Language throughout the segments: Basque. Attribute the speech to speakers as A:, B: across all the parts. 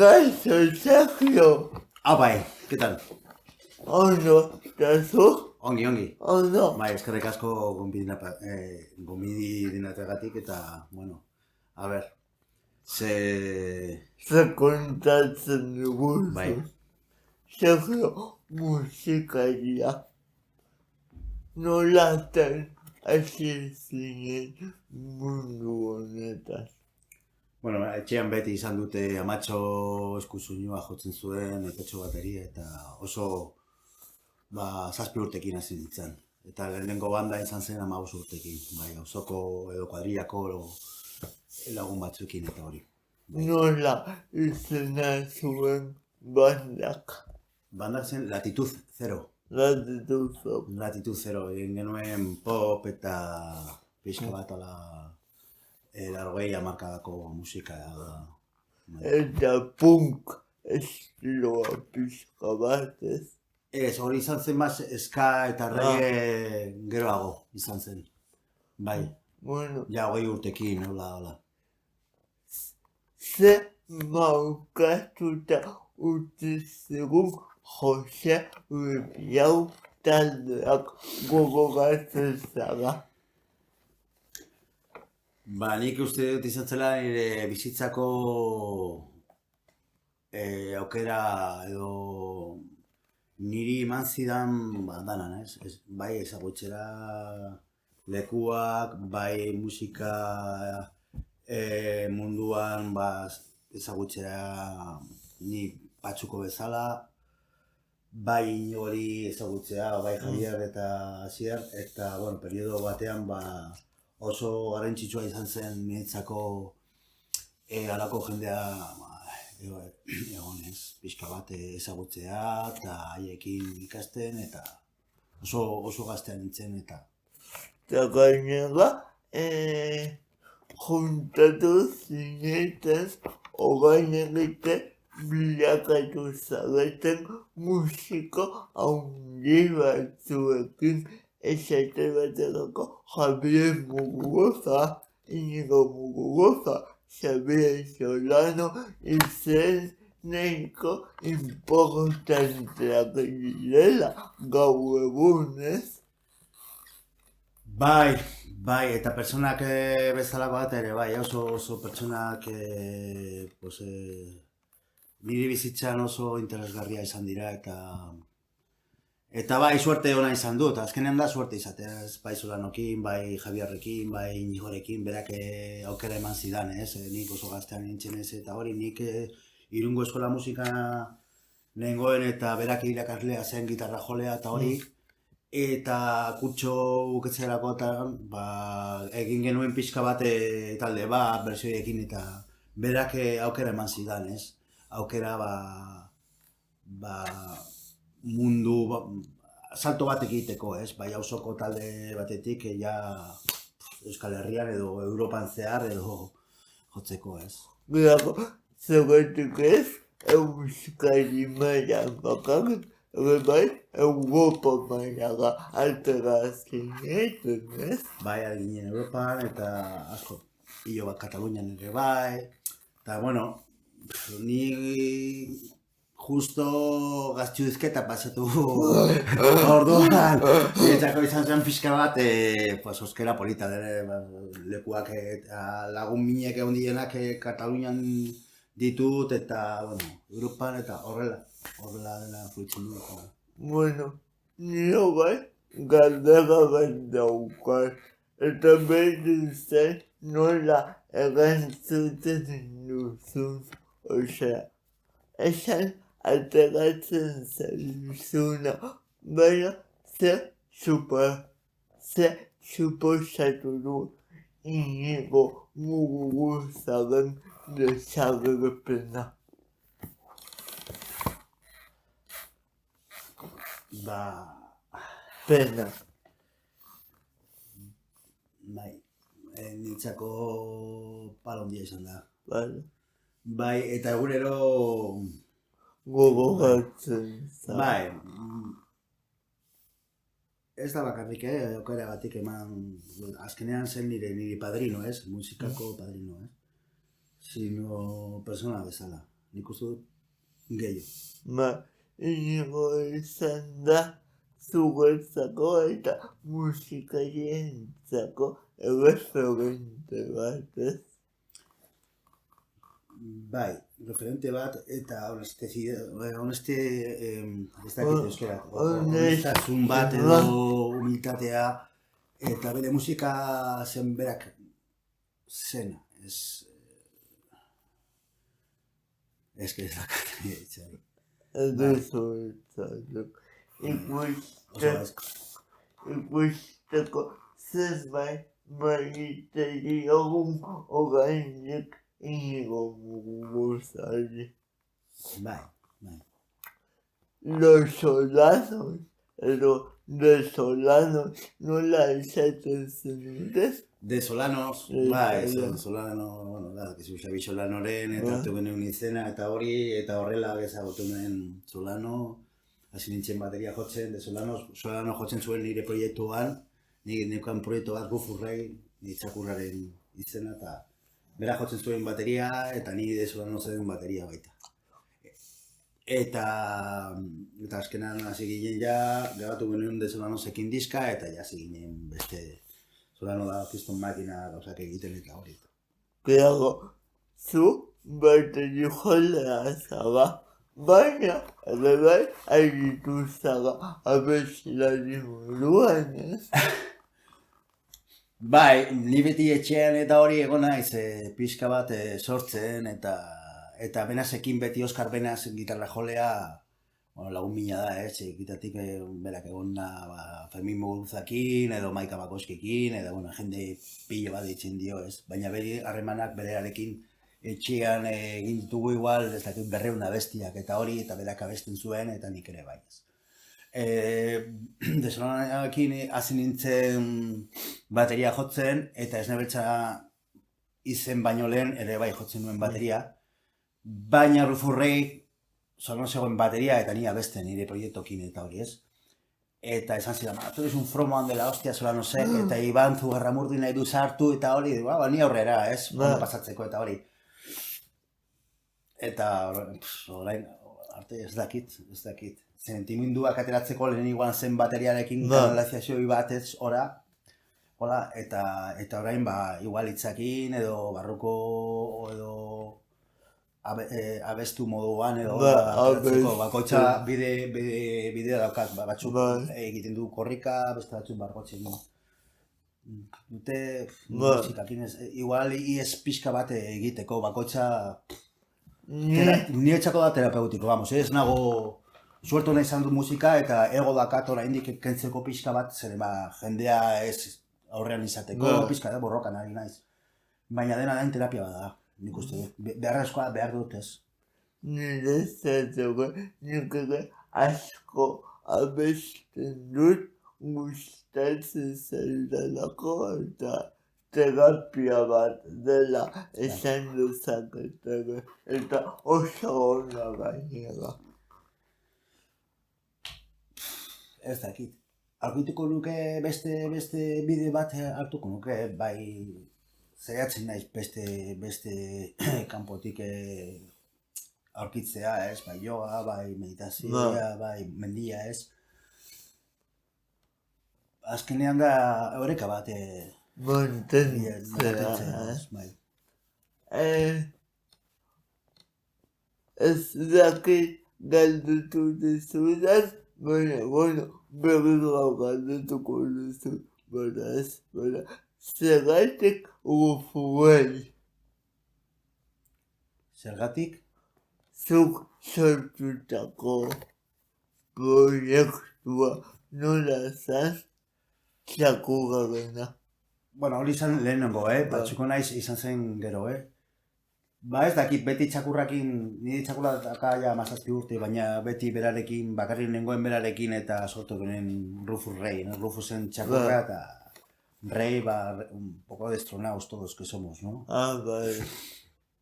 A: Kaixo, Sergio.
B: Bai, ¿qué tal?
A: Ondo, eta zu?
B: Ongi.
A: Ondo.
B: Bai, eskerrik asko gonbidinatagatik eta, bueno, a ber,
A: Zer kontatzen duguzu.
B: Bai.
A: Sergio, musikaria. Nolaten hasi zinen mundu honetan.
B: Bueno, etxean beti izan dute amatxo eskuzuinua jotzen zuen, etetxo bateria, eta oso, 7 urtekin hasi nintzen. Eta lehenengo banda izan zen 15 urtekin, bai, auzoko edo kuadrillako lagun batzuekin eta hori.
A: Nola izena zuen bandak.
B: Bandak zen Latitud Zero. Latitud Zero, egin genuen pop eta pixka bat ala 80 musika da.
A: Eta punk estiloa pixka bat ez.
B: Ez, hori izan zen ska eta reggae geroago izan zen. Bai,
A: Bueno,
B: ja 20 urtekin, hola.
A: ze maukatuta utzi zigun Jose Urbiau taldeak gogoratzen zara.
B: Nik uste dut izan zela nire bizitzako aukera edo niri eman zidan danan, ez? Bai ezagutzera lekuak, bai musika munduan ezagutzera ni batzuko bezala, bai hori ezagutzea, bai Javier eta Asier, eta, bueno, periodo batean oso garrantzitsua izan zen niretzako halako jendea egonez, pixka bat ezagutzea eta haiekin ikasten eta oso gaztean nintzen eta.
A: Eta gainera, juntatu zineten orain egite bilakatu zareten musiko handi batzuekin esate baterako Javier Muguruza, Inigo Muguruza, Xavier Solano izeneko importanteak direla gaur egunez.
B: Bai, eta pertsonak bezalako bat ere, bai, oso pertsonak niri bizitzan oso interesgarria izan dira eta bai, suerte ona izan dut, azkenean da suerte izatea, bai Solanokin, bai Javierrekin, bai Inigorekin, berak aukera eman zidan, ez? Nik oso gaztean nintzen ez, eta hori nik Irungo Eskola Musika nengoen eta berak irakaslea zen gitarra jolea eta hori, eta kurtso buketzerakotan egin genuen pixka bat talde bat, bersioekin eta berak aukera eman zidan, ez? Aukera mundu salto bat egiteko, ez? Bai auzoko talde batetik Euskal Herrian edo Europan zehar edo jotzeko, ez?
A: Gero, zergatik ez, euskari mailan bakarrik, bai, Europa mailara ateratzen ez?
B: Bai, ginen Europan eta asko, hilo bat Katalunian ere bai, eta bueno, ni justo gaztudizketa pasatu orduan, etxako izan zen pixka bat, oskera polita dere, lekuak lagun minek egon dienak Katalunian ditut eta, bueno, Europan eta horrela dela fruitzen du.
A: Bueno, nire bai, galdera bat daukat, eta behar zen nola erantzuten duzun, osea, esan ateratzen zaizuna, baina zer suposatu du Inigo Muguruzaren desagerpena. Pena.
B: Bai, nintzako palo handia izan da.
A: Bai,
B: eta egunero
A: gogoratzen za.
B: Bai, ez da bakarrik, aukeragatik eman, azkenean zen niri padrino, ez? Musikako padrino, ez? Sino persona bezala. nik uste dut gehiago.
A: Inigo izan da zuretzako eta musikarientzako erreferente bat, ez?
B: Bai, referente bat eta honeste, ez dakit euskerat, honestasun bat edo humiltatea, eta bere musika zen berak zena, ez que ez dakat etxari.
A: Ez duzu itzaluk. Ikusteko zerbait maiteri egun ogainik inigo Muguruzari.
B: Bai.
A: Los Solanos, nola izaten zenutez?
B: De Solanos, bai, Solano, bueno, da, Xabi Solanoren, eta hartu genuen izena, eta hori, eta horrela ezagutu nuen Solano, hasi nintzen bateria jotzen, de Solano jotzen zuen nire proiektuan, nire neukan proiektu bat Gufurrei, nire txakurraren izena, eta bera jotzen zuen bateria, eta nire de Solano zen bateria baita. Eta azkenan hasi ginen ja, grabatu genuen de Solanosekin diska, eta ja hasi ginen beste Solano da piston makina gauzak egiten eta hori.
A: Claro, zu bateri jolea zara, baina ere bai aritu zara abeslari moduan, ez?
B: Bai, ni beti etxean eta hori egon naiz pixka bat sortzen eta Benasekin beti Oskar Benaz gitarra jolea lagun mina da, txikitatik berak egon da Fermin Muguruzakin edo Maika Bakoskikin edo jende pilo bat ditzen dio, baina beri harremanak berearekin etxean egin ditugu igual, ez dakit 200 abestiak eta hori, eta berak abesten zuen eta nik ere bai. Desolanarekin hasi nintzen bateria jotzen, eta Esnebeltza izen baino lehen ere bai jotzen nuen bateria, baina Rufurrei Solano zegoen bateria eta ni abesten nire proiektokin eta hori, ez? Eta esan zidan, tú eres un fromoan de la hostia Solano zek, eta Iban Zugarramurdi nahi du sartu eta hori, ni aurrera, ez? Pasatzeko eta hori. Eta orain arte ez dakit. Sentimenduak ateratzeko lehenengoan zen bateriarekin kanalizazioi batez ora, eta orain igual hitzakin edo barruko edo abestu moduan edo ateratzeko bakoitza bidea daukat, batzuk egiten du korrika, beste batzuk bargotzen dute musikakin, igual ies pixka bat egiteko bakoitza niretzako da terapeutiko, vamos, ez nago suertu nahi izan dut musika eta ego dakat oraindik kentzeko pixka bat, zer jendea ez aurrean izateko, pixka da borrokan ari naiz. Baina dena dain terapia bat da, nik uste dut, beharrezkoa behar dut ez.
A: Nire zaitzeko, nik ere asko abesten dut gustatzen zaidalako eta terapia bat dela esan dezaketare eta oso ona gainera.
B: Ez dakit. Aurkituko nuke beste bide bat hartuko nuke, bai zaiatzen naiz beste kanpotik aurkitzea, ez, bai yoga, bai meditazioa, bai mendia, ez. Azkenean da eureka bat
A: mantentzea,
B: bai.
A: Ez dakit galdutu dizudan, baina, berriro galdutuko dizu, baina, zergatik Rufurrei.
B: Zergatik?
A: Zuk sortutako proiektua nola zan txakurrarena.
B: Bueno, hori izan lehenengo, batzuko naiz izan zen gero, Ba ez dakit, beti txakurrakin, nire txakurra daka ja 17 urte, baina beti berarekin, bakarrik nengoen berarekin eta sortu genen Rufurrei, Rufusen txakurra eta Rei, un poco destronados todos que somos, no?
A: Bai.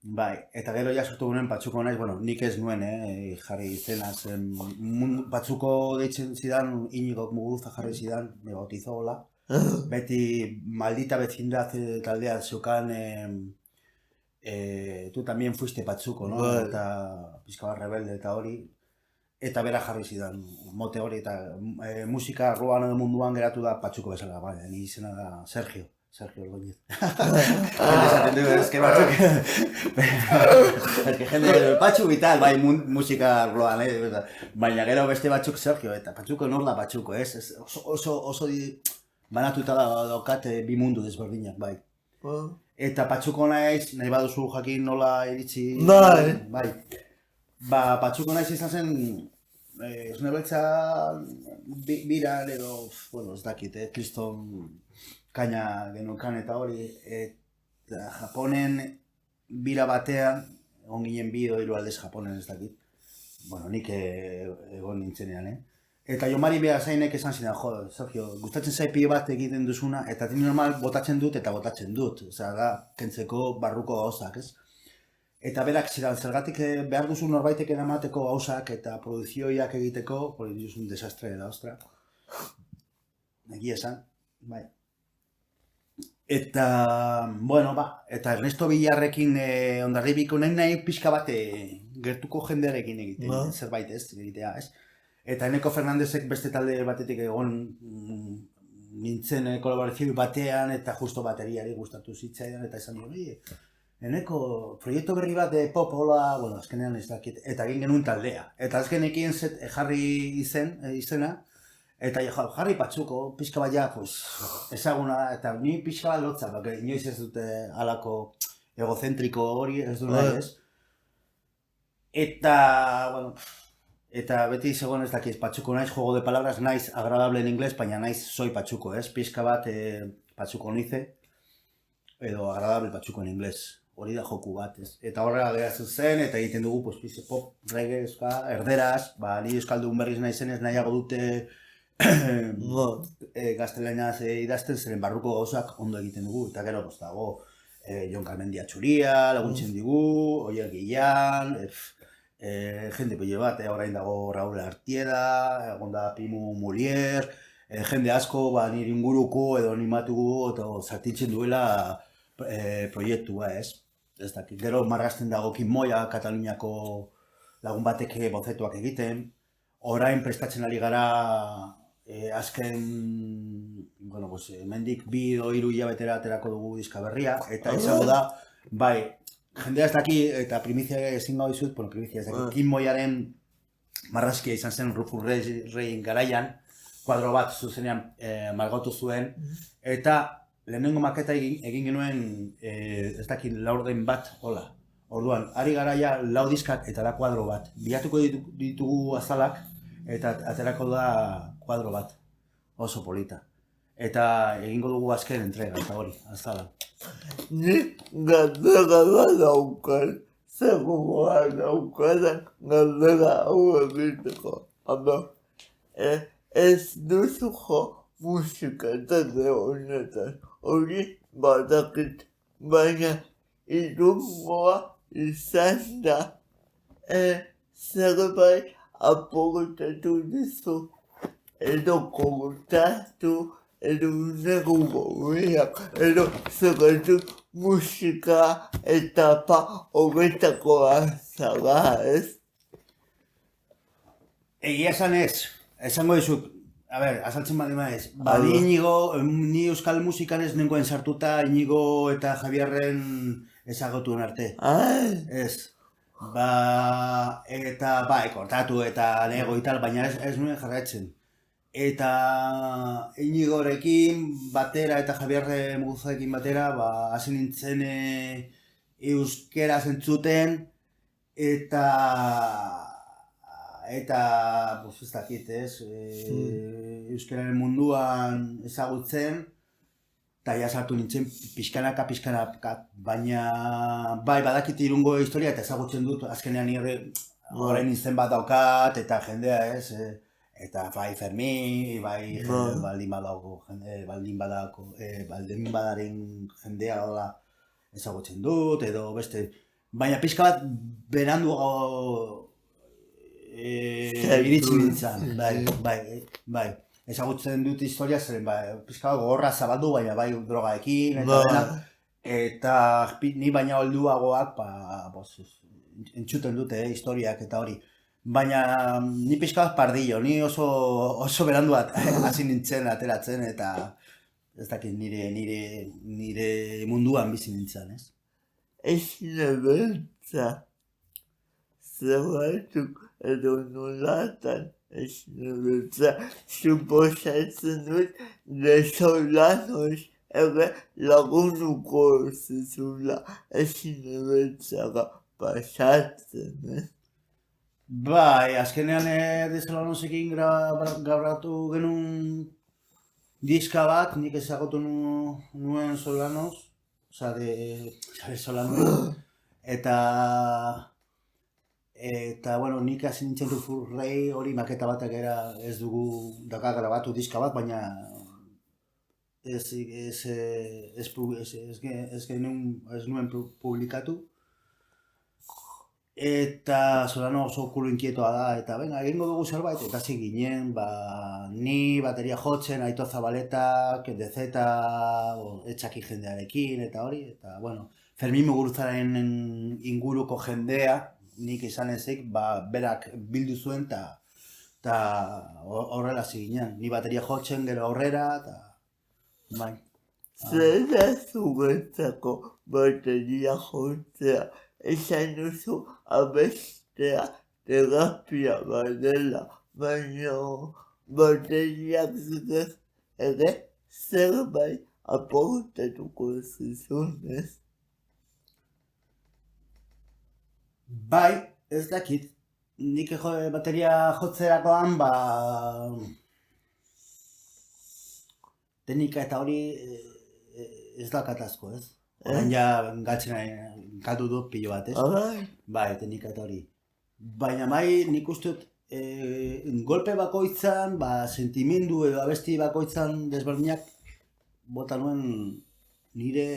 B: Bai, eta gero ja sortu genen batzuko naiz, bueno, nik ez nuen, jarri izena zen, batzuko deitzen zidan, Inigo Muguruza jarri zidan, me bautizó hola, beti maldita vecindad taldea zeukan, tu también fuiste Patsuko, no?
A: Bai.
B: Eta pizka bat rebelde eta hori. Eta bera jarri zidan mote hori, eta musika arloan edo munduan geratu da Patsuko bezala, bai, ni izena da Sergio Ordóñez. Jende esaten du, eske batzuk, eske jende Patsu vital, bai, musika arloan, baina gero beste batzuk Sergio, eta Patsuko nor da Patsuko, ez? Oso banatuta daukate bi mundu desberdinak, bai. Eta Patsuko naiz, nahi baduzu jakin nola iritsi...
A: Bai.
B: Ba, Patsuko naiz izan zen, esne beltza biran edo, bueno, ez dakit, kriston kaina genukan eta hori, eta Japonen bira batean, egon ginen bi edo hiru aldez Japonen ez dakit, bueno, nik egon nintzenean, Eta Jomari behar zainek esan zidan, jo, Sergio, gustatzen zai pilo bat egiten duzuna, eta tini normal botatzen dut, osea, da, kentzeko barruko gauzak, ez? Eta berak zidan, zergatik behar duzu norbaitek eramateko gauzak eta produzioiak egiteko, hori duzun desastre da, ostra. Egia esan, bai. Eta, bueno, eta Ernesto Villarrekin Hondarribiko nahi pixka bat gertuko jendearekin egiten, zerbait ez, egitea, ez? Eta Eneko Fernandezek beste talde batetik egon nintzen kolaborazio batean, eta justo bateriari gustatu zitzaidan, eta esan duen, Eneko, proiektu berri bat pop hola, bueno, azkenean ez dakit, eta egin genuen taldea. Eta azkenekin jarri izena, eta jarri Patsuko, pixka bat ja, pues, ezaguna, eta ni pixka bat lotza, inoiz ez dute halako egozentriko hori, ez du nahi ez. Eta, bueno, eta beti zegoen ez dakiz, Patsuko naiz, juego de palabras, naiz agradable en inglés, baina naiz soy Patsuko, ez? Pixka bat Patsuko nize, edo agradable Patsuko en inglés. Hori da joku bat, ez? Eta horrela geratzen zen, eta egiten dugu, pues, pop, reggae, erderaz, ni euskaldun berriz naizenez nahiago dute gaztelaniaz idazten, zeren barruko gauzak ondo egiten dugu, eta gero dago Jon Carmendia Txuria, laguntzen digu, Oier Guillan, jende pilo bat, orain dago Raúl Artieda, egon da Pimu Mulier, jende asko nire inguruko edo animatugu eta zartitzen duela proiektua, ez? Ez dakit, gero marrazten dago Kim Moya, Kataluniako lagun batek bozetuak egiten, orain prestatzen ari gara azken, bueno, pues, mendik 2 edo 3 hilabetera aterako dugu diska berria, eta izango da, bai, jendea ez daki, eta primizia ezin gau dizut, bueno, primizia ez daki, Kim Moyaren marrazkia izan zen Rufus Rein garaian, kuadro bat zuzenean margotu zuen, eta lehenengo maketa egin genuen, ez daki, laurden bat, hola. Orduan, ari garaia 4 diskak eta da kuadro bat. Bilatuko ditugu azalak, eta aterako da kuadro bat. Oso polita. Eta egingo dugu azken entrega, eta hori, azala.
A: Ni galdera bat daukat, zegoa daukadan galdera hau egiteko. Ez duzu jo musika talde honetan, hori badakit, baina irungoa izan da zerbait aportatu dizu, edo kontatu, edo negu gobiak, edo zergatik musika etapa horretakoa zara, ez?
B: Egia esan ez, esango dizut, a ber, azaltzen badi maiz, ni Inigo, ni euskal musikan ez nengoen sartuta Inigo eta Javierren ezagutuen arte. Ez. Eta kortatu eta nego ital, baina ez nuen jarraitzen. Eta Inigorekin batera eta Javierre Muguzarekin batera, hasi nintzen euskera zentzuten, eta ez dakit, ez, euskararen munduan ezagutzen, eta ja sartu nintzen pixkanaka, baina badakit Irungo historia eta ezagutzen dut, azkenean orain izen bat daukat, eta jendea, ez, eta bai Fermi, bai baldin badaren jendea ezagutzen dut, edo beste, baina pixka bat beranduago iritsi nintzen, bai. Ezagutzen dut historia, zeren pixka gogorra zabaldu, baina bai drogaekin, eta dena. Eta ni baina olduagoak, entzuten dute, historiak eta hori. Baina ni pixka bat pardillo, ni oso berandu bat hasi nintzen ateratzen eta ez dakit nire munduan bizi nintzen, ez?
A: Esne beltza. Zerbatuk edo nolatan esne beltza. Suposatzen dut Solanos ere lagunuko zizula esne beltzara pasatzen, ez?
B: Bai, azkenean de Solanosekin grabatu genuen diska bat, nik ezagutu nuen Solanos, oza, de Solanos, eta, bueno, nik hasi nintzen du Furrei hori maketa batak era ez dugu daka grabatu diska bat, baina ez nuen publikatu. Eta Solano oso kulo inkietoa da, eta venga, egingo dugu zerbait, eta hasi ginen, ni bateria jotzen, Aitor Zabaletak, DZ, etxaki jendearekin, eta hori, eta, bueno, Fermin Muguruzaren inguruko jendea, nik izan ezik, berak bildu zuen, eta horrela hasi ginen, ni bateria jotzen, gero aurrera, eta, bai.
A: Zer da zuretzako bateria jotzea? Esan duzu abestea terapia badela, baina bateriak zutez ere zerbait aportatuko zizunez.
B: Bai, ez dakit. Nik bateria jotzerakoan, teknika eta hori ez dakatazko, ez? Orain ja galdu dut pilo bat, ez? Bai, teknika eta hori. Baina bai, nik uste dut, golpe bakoitzan, sentimendu edo abesti bakoitzan desberdinak bota nuen nire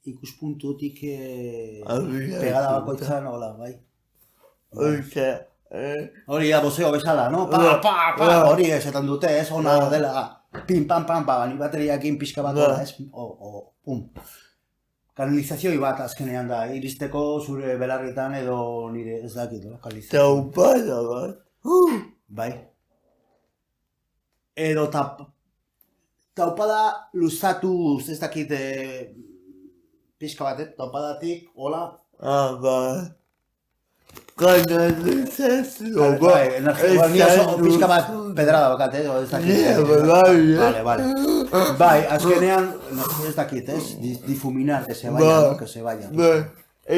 B: ikuspuntutik pegada bakoitzan, hola, bai. Hori da, bozeo bezala, no? Hori esetan dute, ez? Ona dela, pim, pam, pam, ni bateriakin pixka bat hola, ez? Pum. Kanalizazioi bat azkenean da, iristeko zure belarretan edo nire ez dakit, no?
A: Taupada bat.
B: Bai. Edo taupada luzatuz, ez dakit pixka bat, taupadatik, hola.
A: Bai. Kanalizazio bat.
B: Bai, energia oso pixka bat pedrada bakat, ez dakit. Vale. Bai, azkenean, ez dakit, ez? Difuminar, que se vaya, no? Que se vaya.
A: Bai,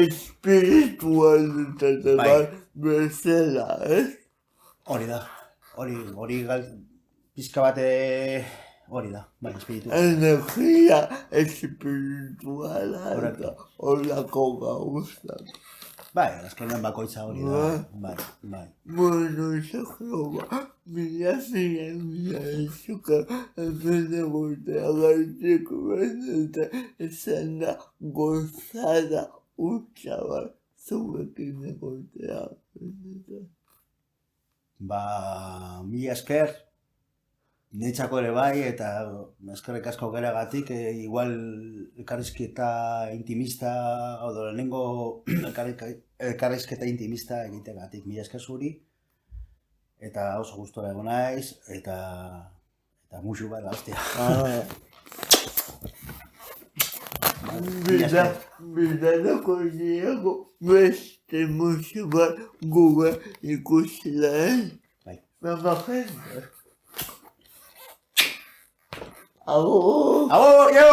A: espiritual dut bat bezala, ez?
B: Hori da, hori pixka bat hori da, bai, espiritual.
A: Energia espirituala eta horlako gauzak.
B: Bai, azkenean bakoitza hori da, bai.
A: Bueno, Sergio, mila ezuka hemen egotea gaitzeko eta esan da gozada utxa bat zuekin egotea.
B: Mila esker, niretzako ere bai, eta eskerrik asko geragatik, igual elkarrizketa intimista, odo lehenengo elkarrizketa intimista egitegatik. Mila esker zuri, eta oso gustora egon naiz, eta musu bat gaztea.
A: Bidarako niego beste musu bat gure ikusila,
B: Bai.
A: Mamajenda. Agur!
B: Agur, yo!